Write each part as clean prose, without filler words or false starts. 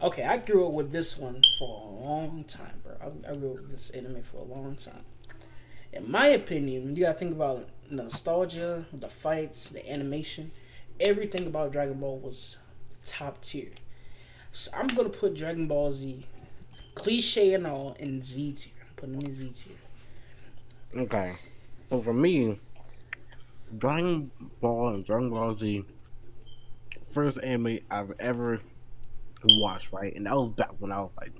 Okay, I grew up with this one for a long time, bro. I grew up with this anime for a long time. In my opinion, you gotta think about nostalgia, the fights, the animation, everything about Dragon Ball was top tier. So I'm gonna put Dragon Ball Z, cliche and all, in Z tier. Put them in Z tier. Okay. So for me, Dragon Ball and Dragon Ball Z, first anime I've ever watched, right? And that was back when I was like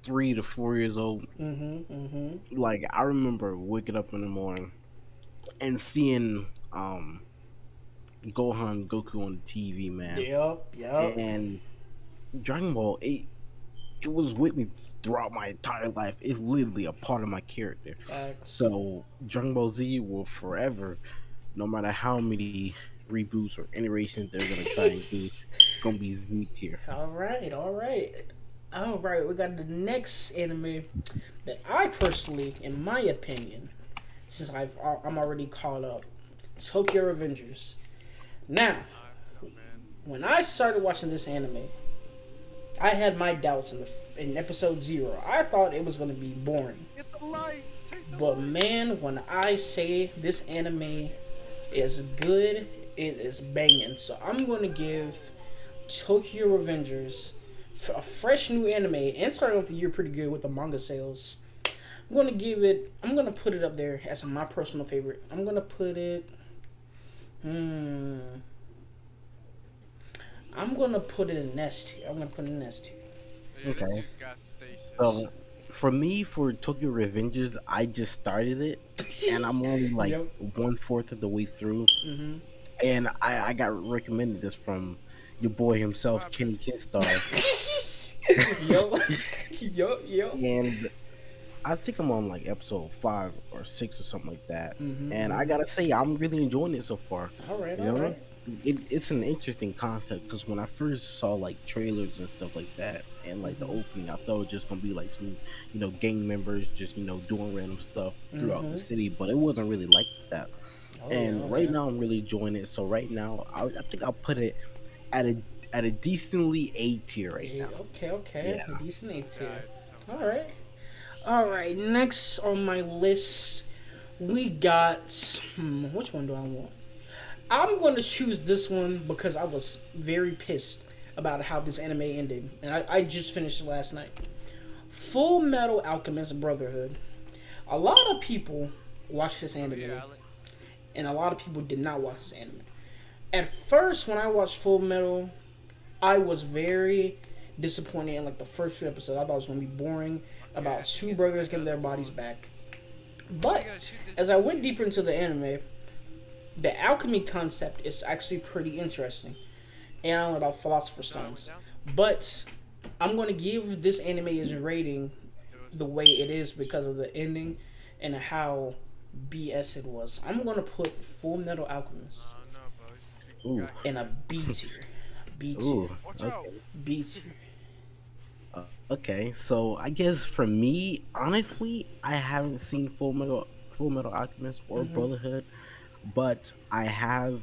3 to 4 years old. Mm-hmm. Like I remember waking up in the morning and seeing Gohan Goku on the TV, man. Yep. And Dragon Ball it was with me throughout my entire life. It's literally a part of my character. Facts. So Dragon Ball Z will forever, no matter how many reboots or iterations they're gonna try and do, gonna be Z tier. All right. We got the next anime that I personally, in my opinion, since I'm already caught up, Tokyo Revengers. Now, I don't know, man. when I started watching this anime, I had my doubts in episode 0. I thought it was going to be boring. Get the light. Take the But light. man, when I say this anime is good, it is banging. So I'm going to give Tokyo Revengers a fresh new anime and started off the year pretty good with the manga sales. I'm going to put it up there as my personal favorite. I'm going to put it. Hmm. I'm going to put it in Nest here. I'm going to put it in Nest here. Yeah, this Okay. dude got stations. So for me, for Tokyo Revengers, I just started it, and I'm only like Yep. 1/4 of the way through, Mm-hmm. and I got recommended this from your boy What himself, happened? Kenny Kidstar, Yup. Yup. and I think I'm on like episode 5 or 6 or something like that. And I Mm-hmm. gotta say, I'm really enjoying it so far. All right, You all know, right. it's an interesting concept because when I first saw like trailers and stuff like that, and like the Mm-hmm. opening, I thought it was just gonna be like some, gang members just doing random stuff throughout the Mm-hmm. city, but it wasn't really like that. Oh yeah, And oh right yeah. now, I'm really enjoying it. So right now, I think I'll put it at a decently A tier right Yeah, now. okay. Yeah. A decent A tier. God, so All bad. right. All right. Next on my list, we got. Which one do I want? I'm going to choose this one because I was very pissed about how this anime ended, and I just finished it last night. Full Metal Alchemist Brotherhood. A lot of people watched this Oh anime, yeah, Alex. and a lot of people did not watch this anime. At first, when I watched Full Metal, I was very disappointed in like the first few episodes. I thought it was gonna be boring Okay, about I two think brothers it's getting the their other bodies one. back. Why you But gotta shoot this as I thing? went deeper into the anime, the alchemy concept is actually pretty interesting, and I learned about philosopher's No, it went stones. down. But I'm gonna give this anime its rating It was. the way it is because of the ending and how BS it was. I'm gonna put Full Metal Alchemist No, bro. These people Ooh, got in a you. B tier. B tier. ooh, Watch out. okay. B tier. Okay, so I guess for me, honestly, I haven't seen Full Metal Alchemist or Mm-hmm. Brotherhood, but I have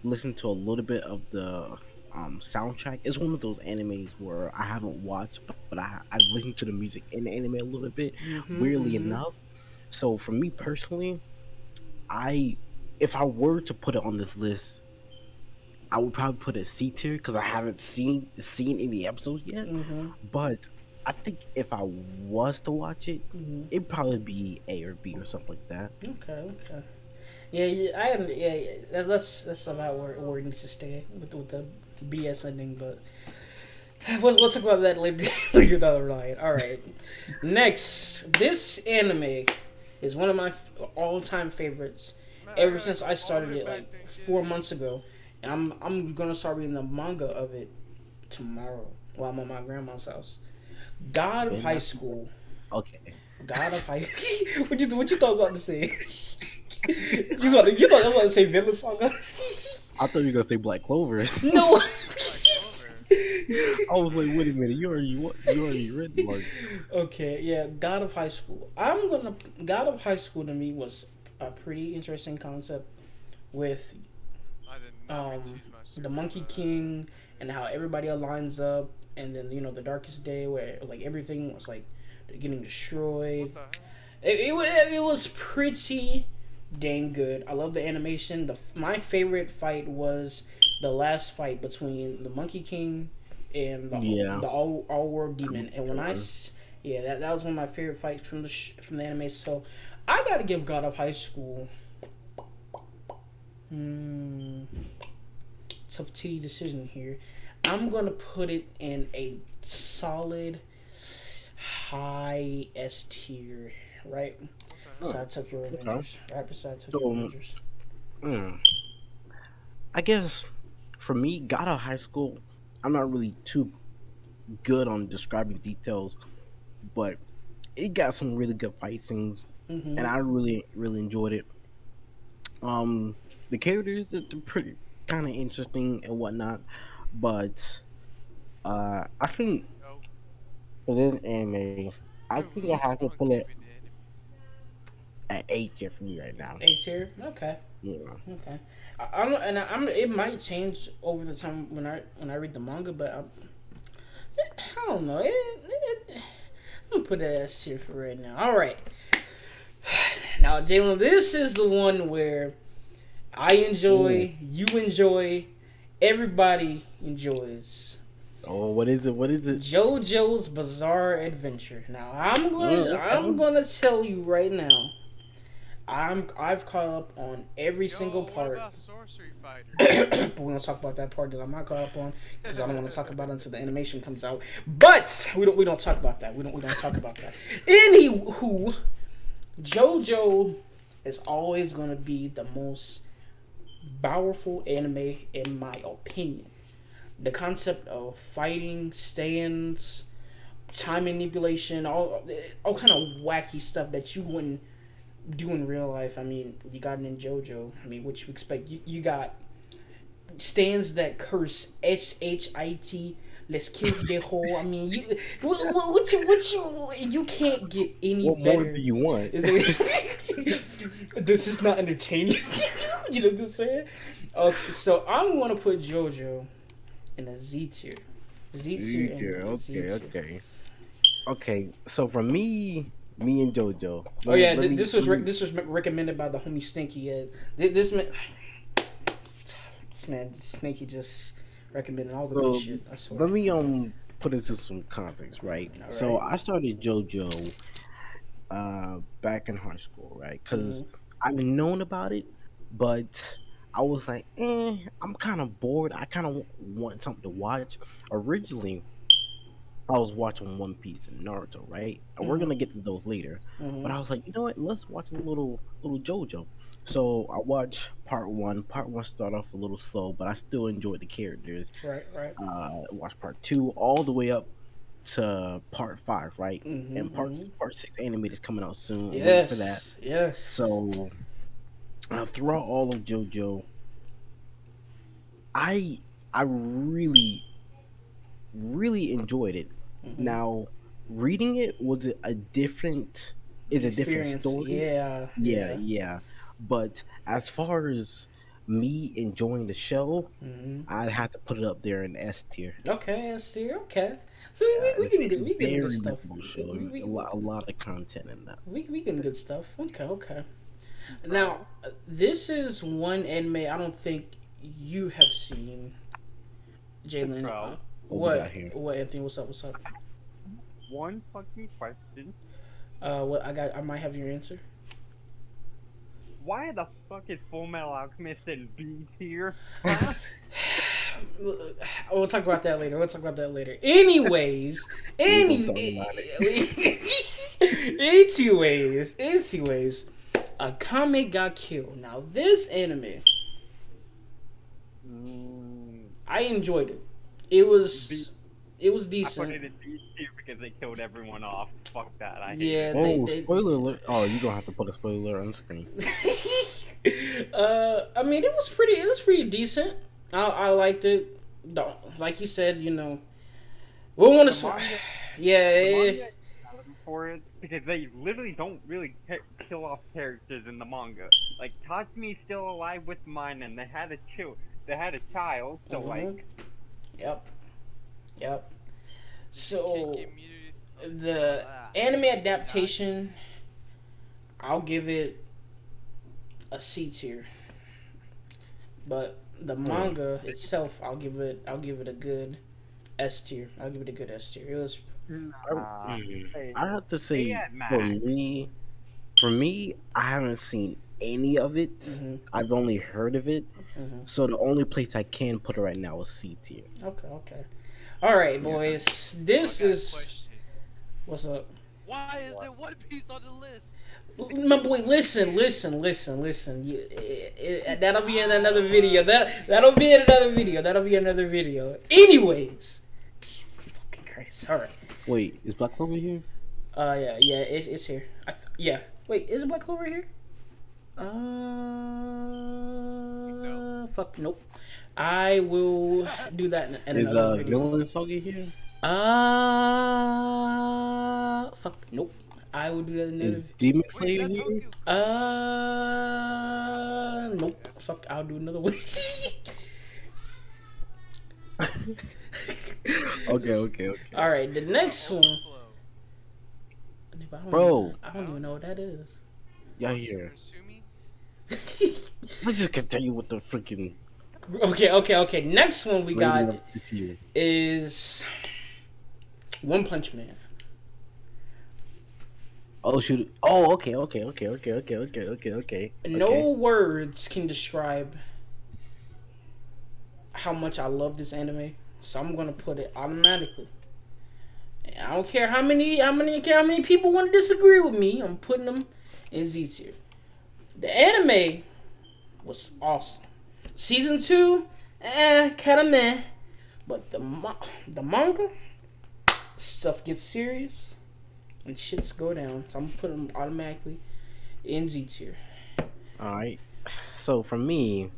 listened to a little bit of the soundtrack. It's one of those animes where I haven't watched, but I've listened to the music in the anime a little bit. Mm-hmm. Weirdly Mm-hmm. enough, so for me personally, I if I were to put it on this list, I would probably put it C tier because I haven't seen any episodes yet. Mm-hmm. But I think if I was to watch it, Mm-hmm. it'd probably be A or B or something like that. Okay. Yeah. I am. Yeah. That's about where it needs to stay with the BS ending. But we'll talk about that later later down the line. All right. Next, this anime is one of my all time favorites. Man, I Ever gotta since go I all the started way it back like then, 4 months ago, and I'm gonna start reading the manga of it tomorrow while I'm at my grandma's house. God of And High that's School. okay. God of High. what you thought I was about to say? You thought I was about to say Vinland Saga? I thought you were gonna say Black Clover. No. Black Clover. I was like, wait a minute, you already read the manga. Okay, yeah, God of High School. God of High School to me was a pretty interesting concept with I did not read um too much. the Monkey King and how everybody aligns up and then the Darkest Day where like everything was like getting destroyed. What the hell? It was pretty dang good. I love the animation. My favorite fight was the last fight between the Monkey King and the all world demon. And when that was one of my favorite fights from the anime. So I gotta give God of High School. Tough T decision here. I'm gonna put it in a solid high S tier, right beside Tokyo Revengers. Right beside Tokyo Revengers. I guess for me, God of High School, I'm not really too good on describing details, but it got some really good fight scenes, and I really enjoyed it. The characters they're pretty kind of interesting and whatnot, but I think Oh, for this anime, I dude, think who I is have to put fucking it with the enemies? at A tier for me right now. A tier. Okay. Yeah. Okay. I don't, and I'm. It might change over the time when I read the manga, but I don't know. I'm gonna put it S tier for right now. All right. Now, Jalen, this is the one where I enjoy, you enjoy, everybody enjoys. Oh, what is it? What is it? JoJo's Bizarre Adventure. Now, I'm gonna tell you right now. I've caught up on every single What part. about Sorcery Fighter? But we're gonna talk about that part that I'm not caught up on because I don't want to talk about it until the animation comes out. But we don't talk about that. We don't talk about that. Anywho, JoJo is always gonna be the most powerful anime in my opinion. The concept of fighting, stands, time manipulation, all kind of wacky stuff that you wouldn't do in real life. I mean, you got it in JoJo. I mean, what you expect? You got stands that curse SHIT. Let's kill the whole. I mean, you can't get any What better. more do you want? This is not entertaining. You know what I'm saying? Okay, so I'm gonna put JoJo in a Z tier. Z tier. Okay. So for me and JoJo. This was recommended by the homie Stinky. This man Stinky just recommended all the good shit. I swear. Let me put into some context, right? All right. So I started JoJo back in high school, right? Because I've known about it, but I was like, I'm kind of bored. I kind of want something to watch. Originally, I was watching One Piece and Naruto, right? And we're gonna get to those later. But I was like, you know what? Let's watch a little JoJo. So I watched part one. Part one started off a little slow, but I still enjoyed the characters. Right. Watched part two all the way up to part five, right? And part 6 animated is coming out soon. I'm waiting for that. Yes. So throughout all of JoJo, I really enjoyed it. Now, reading it was a different story. Yeah. But as far as me enjoying the show, I'd have to put it up there in S tier. Okay, S tier. Okay. So we can get good stuff. A lot of content in that. We can good stuff. Okay. Now, this is one anime I don't think you have seen, Jalen. What, Anthony? What's up? One fucking question. I might have your answer. Why the fuck is Full Metal Alchemist in B tier? We'll talk about that later. Anyways, Akame got killed. Now this anime, I enjoyed it. It was decent. I put it in B tier because they killed everyone off. Fuck that. I hate Yeah, it. Spoiler alert! Oh, you gonna have to put a spoiler on screen. I mean, it was pretty decent. I liked it. Like you said, we want to. Yeah. For it because they literally don't really kill off characters in the manga. Like Tatsumi's still alive with mine, and they had a child. So like. Yep. So Can't get muted. the anime adaptation, I'll give it a C tier. But the manga itself, I'll give it a good S tier. I'll give it a good S tier. It was I have to say, Yeah, for Matt. me, I haven't seen any of it. Mhm. I've only heard of it. Mhm. So the only place I can put it right now is C tier. okay. All right, boys. This I got a is question. what's up. Why is there One Piece on the list? My boy, listen. That'll be in another video. That'll be in another video. That'll be another video. Anyways, fucking Christ. All right. Wait, is Black Clover here? Yeah, it's here. Yeah. Wait, is it Black Clover here? Fuck, nope. I will do that in Is another video. Villain Saga here? Fuck, nope. I will do that in Is another. Demon Wait, Slayer is that here? Tokyo? Nope. Fuck, I'll do another one. Okay. All right, the next one. Overflow. Bro. I don't even know what that is. Y'all here? Kurosumi? Let's just continue with the freaking. Okay. Next one we got rating of this year. is One Punch Man. Oh shoot! Oh, okay. No words can describe how much I love this anime, so I'm gonna put it automatically. And I don't care how many people want to disagree with me. I'm putting them in Z tier. The anime was awesome. Season 2, kind of meh, but the manga stuff gets serious and shits go down. So I'm putting them automatically in Z tier. All right. So for me,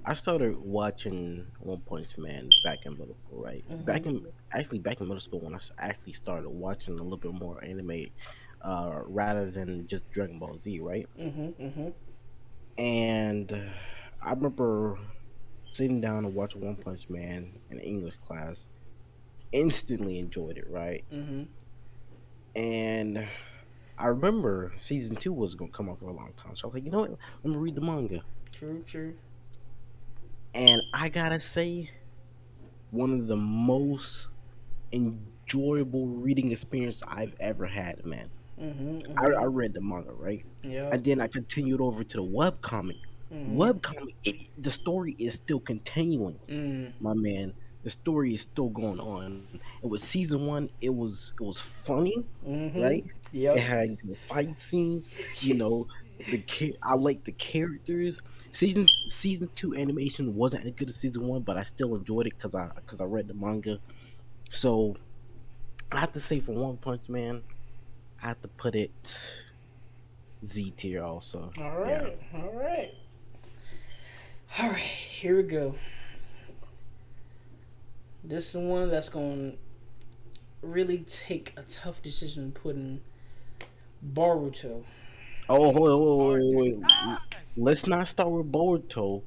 I started watching One Punch Man back in middle school, right? Mhm. Back in middle school when I actually started watching a little bit more anime, rather than just Dragon Ball Z, right? And I remember sitting down and watching One Punch Man in English class. Instantly enjoyed it, right? And I remember season 2 was gonna come out for a long time, so I was like, you know what? Let me read the manga. True. And I gotta say, one of the most enjoyable reading experience I've ever had, man. I read the manga, right? Yeah. And then I continued over to the webcomic. The story is still continuing, my man. The story is still going on. It was season 1. It was funny, right? Yep. It had good fight scenes. You know, I like the characters. Season 2 animation wasn't as good as season 1, but I still enjoyed it because I read the manga. So I have to say, for One Punch Man, I have to put it Z tier also. All right. Here we go. This is the one that's going to really take a tough decision putting Boruto. Oh, wait. Let's not start with Boruto.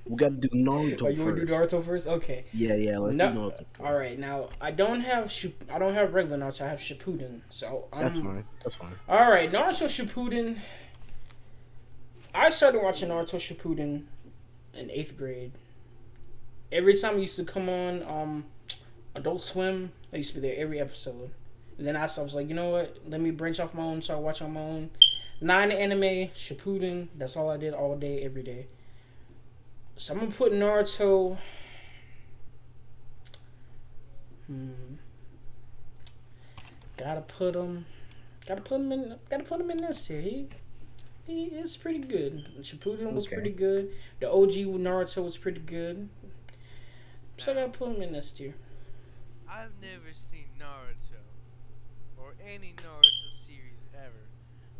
We gotta do Naruto You want to do first. Naruto first? Okay. Yeah. Let's do Naruto. First. All right. Now I don't have regular Naruto. I have Shippuden. So That's fine. All right, Naruto Shippuden. I started watching Naruto Shippuden in 8th grade. Every time it used to come on Adult Swim, I used to be there every episode. And then I was like, you know what? Let me branch off my own, start watching on my own. 9 anime, Shippuden. That's all I did all day, every day. So I'm gonna put Naruto. Gotta put him in this here. He is pretty good. Shippuden was pretty good. The OG Naruto was pretty good. So I gotta put him in this tier. I've never seen Naruto or any Naruto series ever,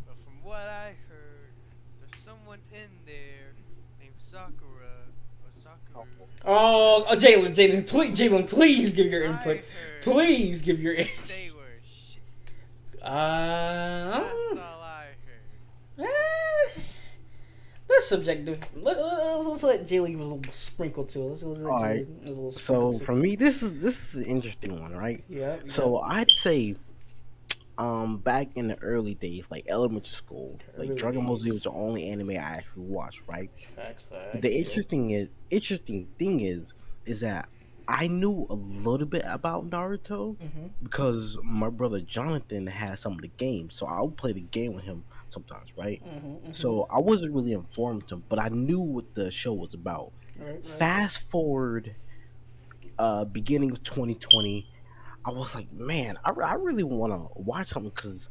but from what I heard, there's someone in there named Sakura or Sakura. Oh, Jalen, please give your input. I heard Please give your input. they were shit. That's all I heard. The that's subjective. Let's let Jalen give us a little sprinkle to it. Let's let All Jalen right. give us a little sprinkle So to for it. me, this is an interesting one, right? Yeah. So I'd say back in the early days, like elementary school, like Early Dragon Ball Z was days. the only anime I actually watched, right? Facts. The Facts. Yep. interesting thing is that I knew a little bit about Naruto Mhm. because my brother Jonathan had some of the games, so I would play the game with him sometimes, right? Mhm. Mhm. So I wasn't really informed him, but I knew what the show was about. Right. Right. Fast forward, beginning of 2020, I was like, man, I really want to watch something because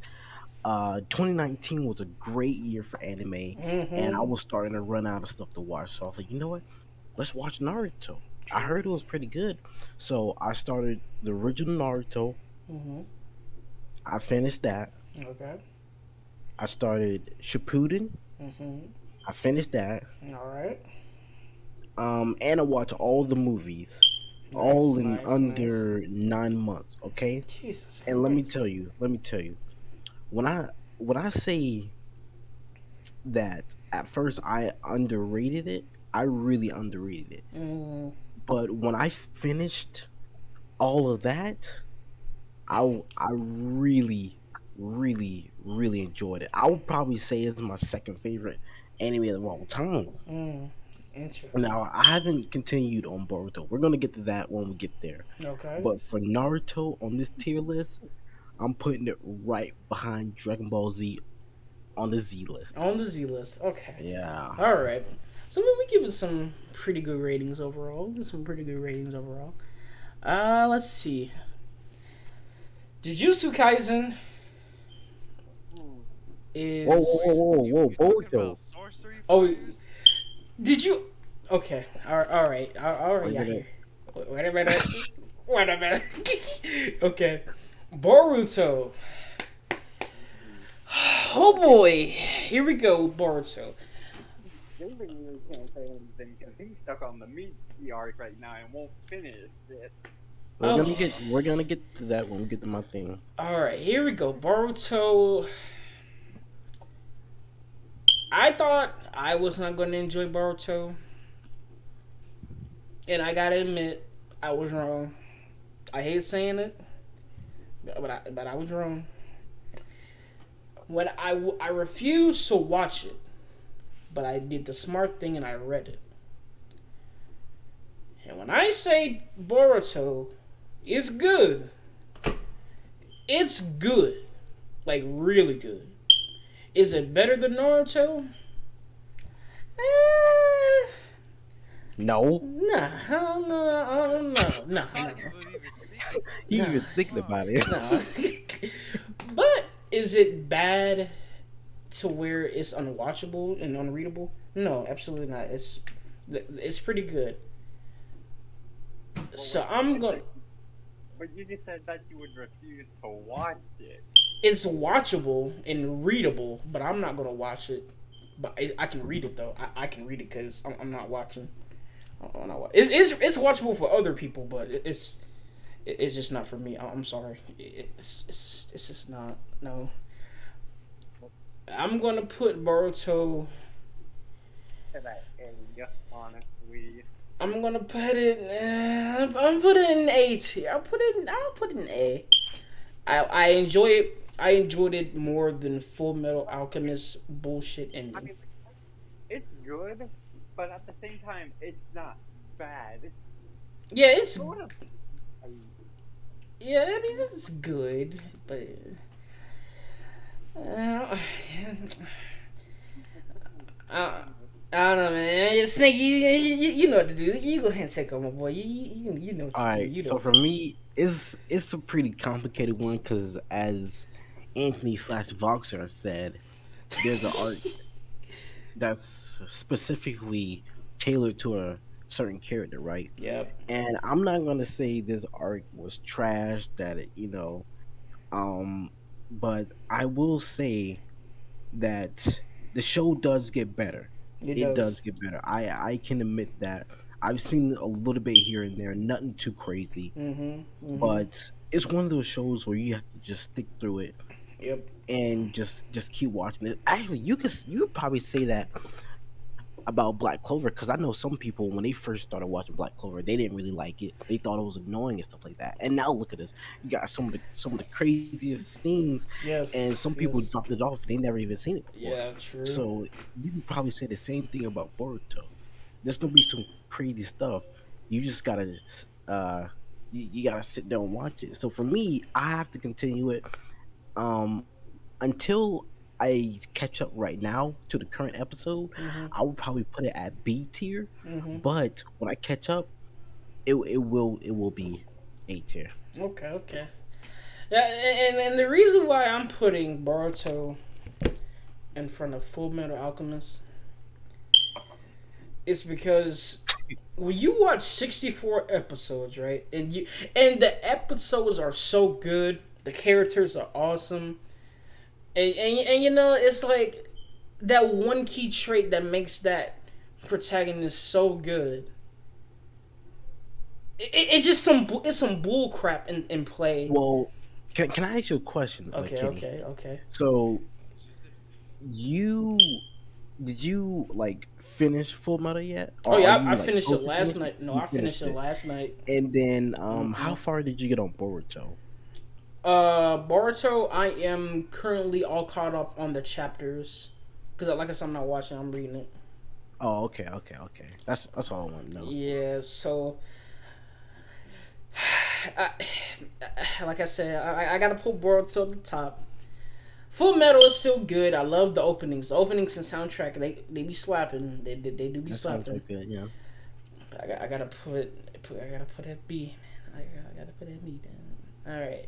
2019 was a great year for anime, and I Mhm. was starting to run out of stuff to watch. So I was like, you know what? Let's watch Naruto. I True. heard it was pretty good, so I started the original Naruto. Mhm. I finished that. Okay. I started Shippuden. Mhm. I finished that. All right. And I watched all the movies, Nice. all in Nice. Nice. under 9 months. Okay, Jesus and Christ. let me tell you, when I say that at first I underrated it, I really underrated it. Mm. But when I finished all of that, I really, really enjoyed it. I would probably say it's my second favorite anime of all time. Mm. Interesting. Now I haven't continued on Boruto. We're gonna get to that when we get there. Okay. But for Naruto on this tier list, I'm putting it right behind Dragon Ball Z on the Z list. On the Z list. Okay. Yeah. All right. So we give it some pretty good ratings overall. Some pretty good ratings overall. Let's see. Jujutsu Kaisen Whoa, whoa, is. whoa, whoa, You, whoa, you talking Boruto. about sorcery Oh, fires? did you? Okay. All right. All We're right. Yeah. gonna. Here. Wait a minute. Wait a minute. Okay. Boruto. Oh boy. Here we go. Boruto. David really can't say anything because he's stuck on the meat arc right now and won't finish it. Okay. We're gonna get to that when we get to my thing. All right. Here we go. Boruto. I thought I was not going to enjoy Boruto, and I gotta admit, I was wrong. I hate saying it, but I was wrong. When I refused to watch it, but I did the smart thing and I read it. And when I say Boruto is good, it's good, like really good. Is it better than Naruto? Eh, No, nah, no, I can't believe you're thinking about he Nah. even thinking Fuck. about it. no. But is it bad to where it's unwatchable and unreadable? No, absolutely not. It's pretty good. So I'm going. But you just said that you would refuse to watch it. It's watchable and readable, but I'm not gonna watch it. But I can read it though. I can read it because I'm not watching. I'm not it's watchable for other people, but it's just not for me. I'm sorry. It's just not. No. I'm gonna put Boruto. To that area, honestly. I'm gonna put it. I'm put it in A tier. I'll put it in A. I enjoy it. I enjoyed it more than Full Metal Alchemist bullshit I ending. mean, it's good, but at the same time, it's not bad. It's Yeah, it's sort of. yeah. I mean, it's good, but uh, I don't know, man. Snake, you know what to do. You go ahead and take over, my boy. You know what to All do. right. You know So what for to do. me, it's a pretty complicated one because as Anthony slash Voxer said, there's an art that's specifically tailored to a certain character, right? Yep. And I'm not gonna say this arc was trash, that but I will say that the show does get better. It It does. does get better. I can admit that. I've seen a little bit here and there, nothing too crazy, Mhm. Mhm. but it's one of those shows where you have to just stick through it Yep. and just keep watching it. Actually, you could probably say that about Black Clover because I know some people when they first started watching Black Clover, they didn't really like it. They thought it was annoying and stuff like that. And now look at this. You got some of the craziest scenes, and Yes, some people yes. dropped it off. They never even seen it before. Yeah, true. So you can probably say the same thing about Boruto. There's gonna be some crazy stuff. You just gotta you gotta sit down and watch it. So for me, I have to continue it um until I catch up right now to the current episode. Mhm. I would probably put it at B tier, Mhm. but when I catch up, it will be A tier. Okay, okay. Yeah, and the reason why I'm putting Boruto in front of Full Metal Alchemist is because when you watch 64 episodes, right, and the episodes are so good, the characters are awesome, and you know it's like that one key trait that makes that protagonist so good. It's just some bull crap in play. Well, can I ask you a question, Okay, Kenny? okay, okay. So It's just that you did you like finish Full Metal yet, Oh or are yeah, you I like finished it close to last finishing? night. No, You I finished it it, last night. and then how Mm-mm. far did you get on Boruto? Boruto, I am currently all caught up on the chapters because, like I said, I'm not watching. I'm reading it. Oh, okay. That's all I want to know. Yeah, so I, like I said, I gotta put Boruto at the top. Full Metal is still good. I love the openings. The openings and soundtrack, they be slapping. They do be That sounds slapping. like good. Yeah. But I gotta put it at B. Man. I gotta put it at B. Man. All right.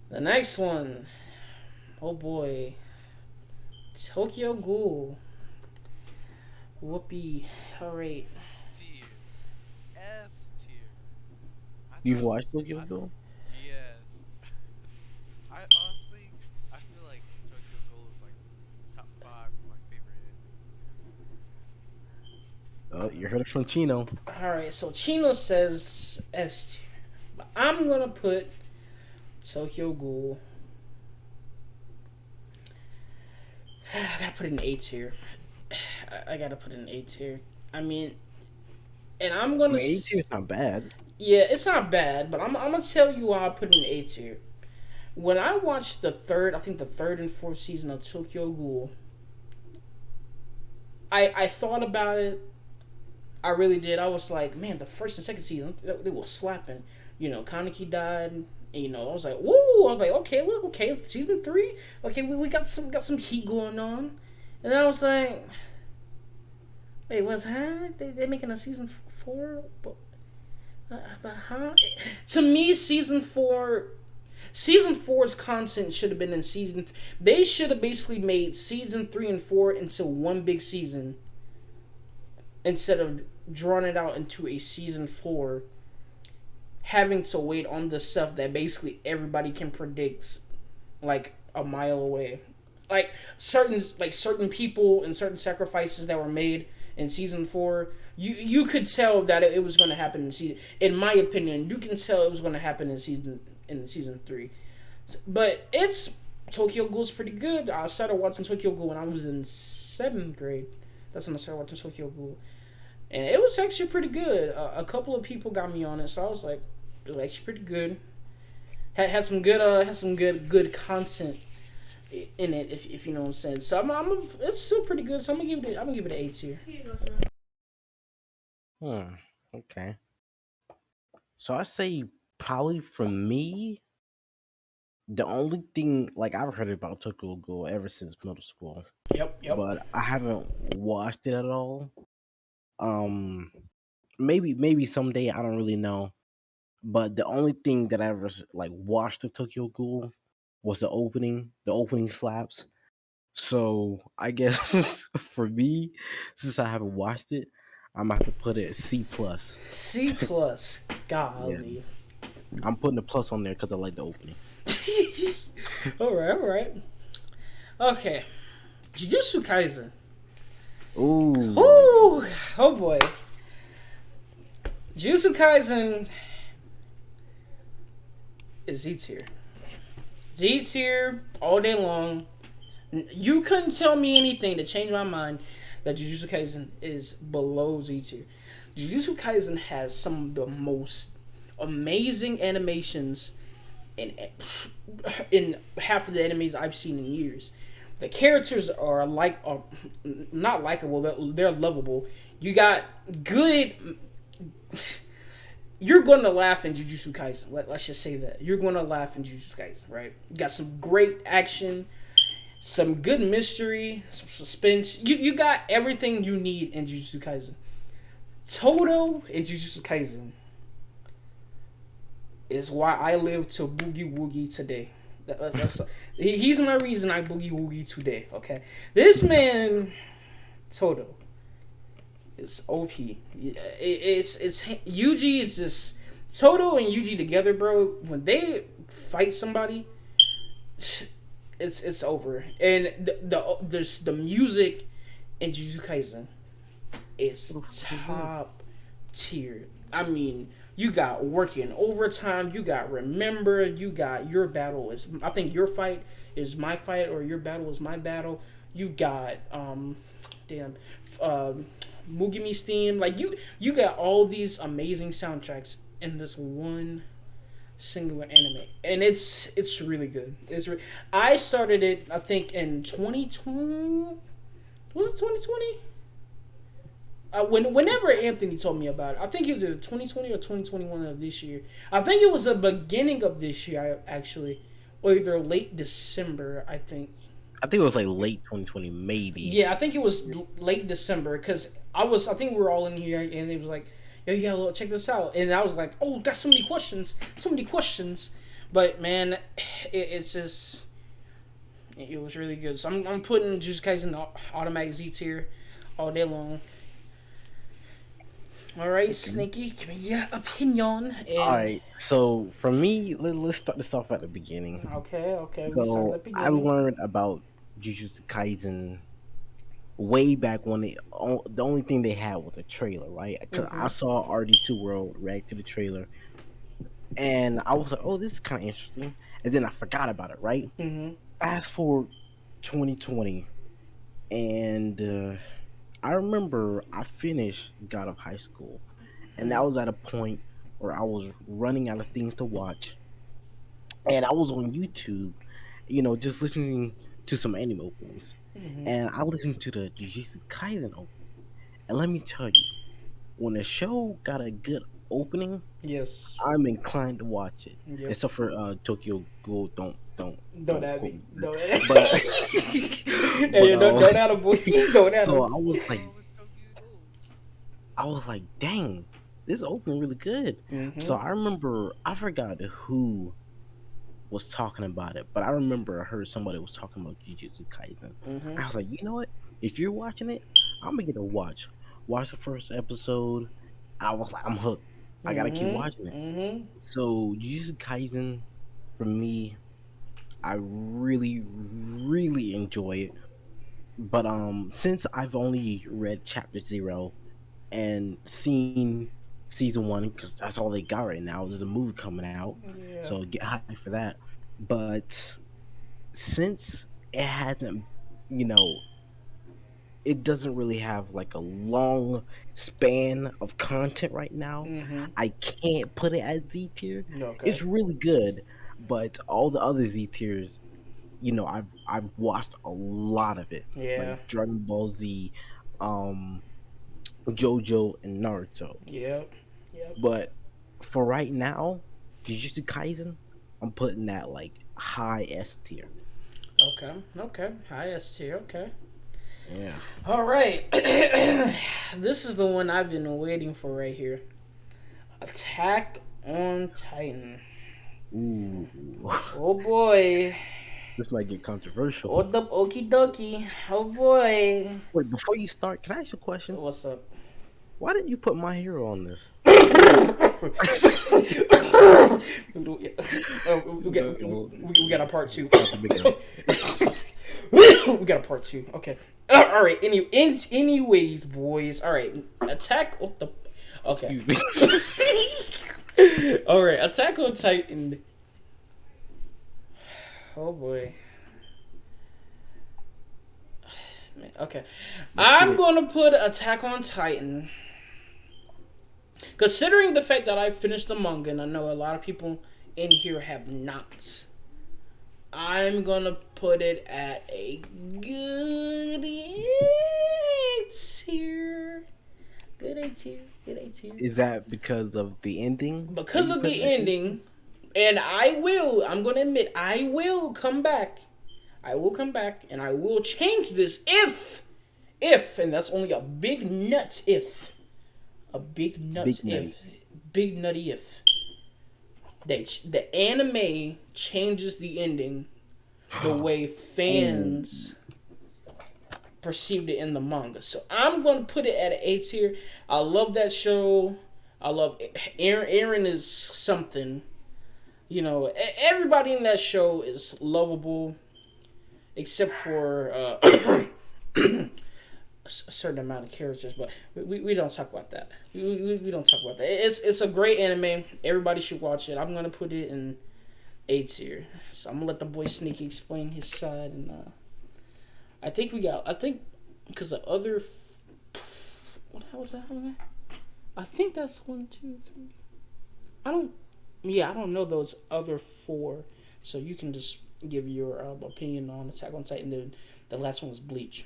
The next one, oh boy, Tokyo Ghoul. Whoopee. All right. S tier. S tier. I You've thought- watched Tokyo I- Ghoul? Yes. I honestly, I feel like Tokyo Ghoul is like top 5 of my favorite. Oh, you heard it from Chino. All right. So Chino says S tier, but I'm gonna put Tokyo Ghoul. I gotta put it in A tier. I gotta put it in A tier. I mean, and I'm I gonna. mean, A tier's not bad. Yeah, it's not bad, but I'm gonna tell you why I put it in A tier. When I watched the third and fourth season of Tokyo Ghoul, I thought about it. I really did. I was like, man, the first and second season they were slapping. You know, Kaneki died, and you know, I was like, whoa! I was like, okay, look, okay, season 3, okay, we got some heat going on, and then I was like, wait, what's that? They making a season 4, but how? To me, season four's content should have been in season. They should have basically made season 3 and 4 into one big season instead of drawing it out into a season 4, having to wait on the stuff that basically everybody can predict like a mile away. Certain people and certain sacrifices that were made in season 4, you could tell that it was going to happen in season. In my opinion, you can tell it was going to happen in season 3. But it's Tokyo Ghoul's pretty good. I started watching Tokyo Ghoul when I was in 7th grade. That's when I started watching Tokyo Ghoul, and it was actually pretty good. A couple of people got me on it, so I was like, it was actually pretty good. Had some good content in it, if you know what I'm saying. So it's still pretty good. So I'm gonna give it an A tier. Okay. So I say probably for me, the only thing like I've heard about Tokyo Ghoul ever since middle school, Yep. but I haven't watched it at all. Um, maybe someday, I don't really know. But the only thing that I ever like watched of Tokyo Ghoul was the opening. The opening slaps. So I guess for me, since I haven't watched it, I'm gonna have to put it C plus. C plus. Golly. I'm putting a plus on there because I like the opening. All right. Okay. Jujutsu Kaisen. Ooh. Ooh, oh boy. Jujutsu Kaisen is Z tier. Z tier all day long. You couldn't tell me anything to change my mind. that Jujutsu Kaisen is below Z tier. Jujutsu Kaisen has some of the most amazing animations in half of the enemies I've seen in years. The characters are not likable. They're lovable. You got good. You're gonna laugh in Jujutsu Kaisen. Let's just say that you're gonna laugh in Jujutsu Kaisen, right? You got some great action, some good mystery, some suspense. You got everything you need in Jujutsu Kaisen. Todo in Jujutsu Kaisen is why I live to boogie woogie today. He's my reason I boogie woogie today. Okay, this man Todo is OP. It's Yuji. It's just Todo and Yuji together, bro. When they fight somebody, it's over. And the music in Jujutsu Kaisen is top tier. I mean, you got working overtime. You got remember. You got your battle is. I think your fight is my fight, or your battle is my battle. You got Mugimi's theme. Like you got all these amazing soundtracks in this one singular anime, and it's really good. I started it, I think, in 2020. Was it 2020? Whenever Anthony told me about it, I think it was either 2020 or 2021 of this year. I think it was the beginning of this year, actually, or either late December, I think. I think it was like late 2020, maybe. Yeah, I think it was late December, because I think we were all in here, and it was like, yo, you gotta check this out. And I was like, oh, got so many questions. But, man, it's just, it was really good. So I'm putting Jujutsu Kaisen in the automatic Z tier all day long. All right, okay. Sneaky, give me your opinion. All right, so for me, let's start this off at the beginning. Okay. So I learned about Jujutsu Kaisen way back when the only thing they had was a trailer, right? Because I saw RD2 World react to the trailer, and I was like, "Oh, this is kind of interesting," and then I forgot about it, right? Fast forward 2020, and I remember I finished God of High School, and that was at a point where I was running out of things to watch, and I was on YouTube, just listening to some anime openings, and I listened to the Jujutsu Kaisen opening, and let me tell you, when a show got a good opening, yes, I'm inclined to watch it, except for Tokyo Ghoul. Don't at me. Don't at a boy. Don't at So I was like, dang, this is opening really good. So I remember, I forgot who was talking about it, but I remember I heard somebody was talking about Jujutsu Kaisen. I was like, you know what? If you're watching it, I'm gonna get a watch the first episode. I was like, I'm hooked. I gotta keep watching it. So Jujutsu Kaisen, for me, I really, really enjoy it. But since I've only read chapter 0 and seen season 1, because that's all they got right now, there's a movie coming out, so get hyped for that. But since it hasn't, it doesn't really have like a long span of content right now, I can't put it as Z tier. It's really good, but all the other Z tiers, I've watched a lot of it. Like Dragon Ball Z, JoJo, and Naruto. Yep. But for right now, Jujutsu Kaisen, I'm putting that like high S tier. Okay. High S tier. Okay. Yeah. All right. This is the one I've been waiting for right here. Attack on Titan. Ooh. Oh boy. This might get controversial. What up, okie dokie? Oh boy. Wait, before you start, can I ask you a question? What's up? Why didn't you put My Hero on this? We got a part 2. We got a part 2. Okay. All right. Anyways, boys. All right. Attack. What the? Okay. All right. Attack on Titan. Oh boy. Okay. Let's I'm hear it. going to put Attack on Titan. Considering the fact that I finished the manga, and I know a lot of people in here have not, I'm going to put it at a good A tier. Good A tier. Good A tier. Is that because of the ending? Because that you of put the it at? ending, and I'm going to admit, I will come back. I will come back, and I will change this if, and that's only a big nut if. A big nut Big if. nutty. Big nutty if. The anime changes the ending the way fans perceived it in the manga. So I'm going to put it at an A tier. I love that show. I love Aaron is something. You know, everybody in that show is lovable, except for a certain amount of characters. But we don't talk about that. We don't talk about that. It's a great anime. Everybody should watch it. I'm gonna put it in A tier. So I'm gonna let the boy Sneaky explain his side, and I think because the other what was that? I think that's 1, 2, 3. I don't know those other 4. So you can just give your opinion on Attack on Titan. Then the last one was Bleach.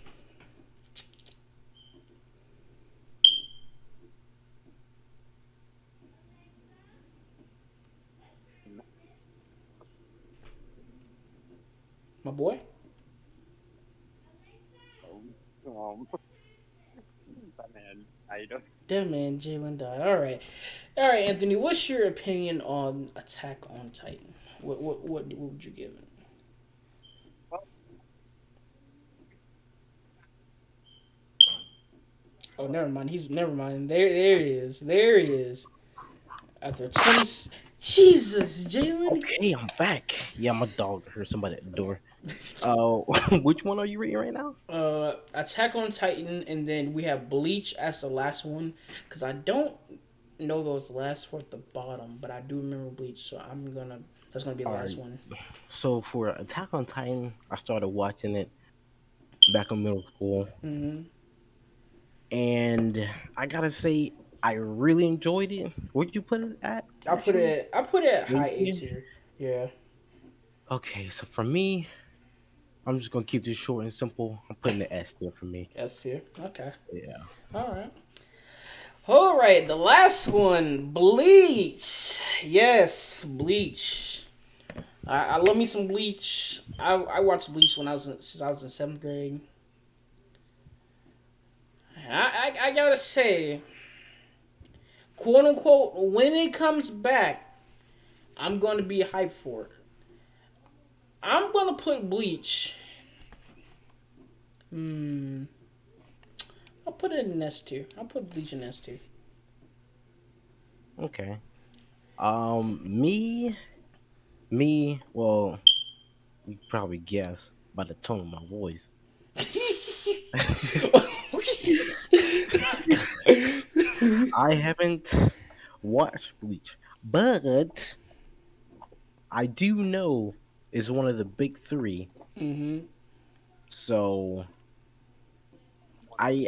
My boy. That man, I don't. That man, Jalen died. All right, Anthony. What's your opinion on Attack on Titan? What would you give it? Oh, never mind. Never mind. There he is. There he is. After 20. Jesus, Jalen. Okay, I'm back. Yeah, my dog heard somebody at the door. Which one are you reading right now? Attack on Titan, and then we have Bleach as the last one. Cause I don't know those last 4 at the bottom, but I do remember Bleach, so that's gonna be the last one. So for Attack on Titan, I started watching it back in middle school, Mm-hmm. and I gotta say I really enjoyed it. Where'd you put it at? I put it at high A Yeah. tier. Yeah. Okay, so for me, I'm just gonna keep this short and simple. I'm putting the S there for me. S tier. Okay. Yeah. All right. All right. The last one, Bleach. Yes, Bleach. I love me some Bleach. I watched Bleach since I was in 7th grade. I gotta say, quote unquote, when it comes back, I'm gonna be hyped for it. I'm gonna put Bleach. I'll put it in S tier. I'll put Bleach in S tier. Okay. Me. Well, you probably guess by the tone of my voice. I haven't watched Bleach, but I do know it's one of the big 3. Mm-hmm. So I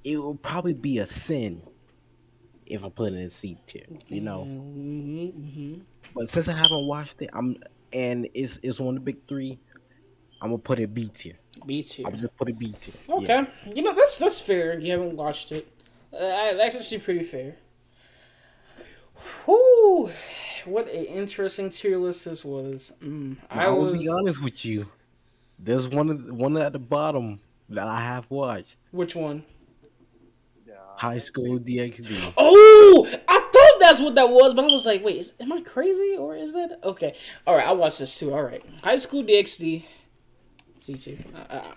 it will probably be a sin if I put it in C tier, you know. Mm-hmm. But since I haven't watched it, and it's one of the big 3. I'm gonna put it B tier. B tier. I'll just put it B tier. Okay. Yeah. You know, that's fair. You haven't watched it. That's actually pretty fair. Whew. What an interesting tier list this was. I will be honest with you. There's one at the bottom that I have watched. Which one? Yeah. High School DxD. Oh, I thought that's what that was, but I was like, wait, am I crazy or is that okay? All right, I watched this too. All right, High School DxD. Z2.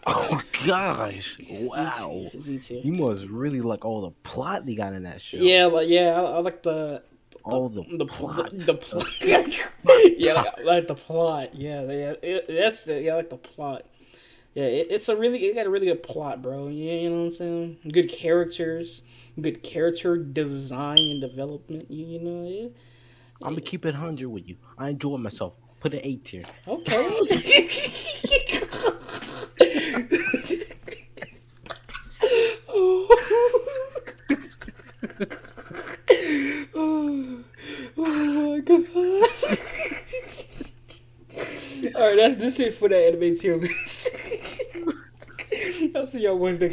Oh gosh! Wow. Z2. You must really like all the plot they got in that show. Yeah, but yeah, I like the plot. The plot. Yeah, I like the plot. Yeah, I like the plot. Yeah, it got a really good plot, bro. Yeah, you know what I'm saying? Good characters, good character design and development. You know, yeah. I'm gonna keep it 100 with you. I enjoyed myself. Put an 8 tier. Okay. All right, this it for that anime tier list. I'll see y'all Wednesday.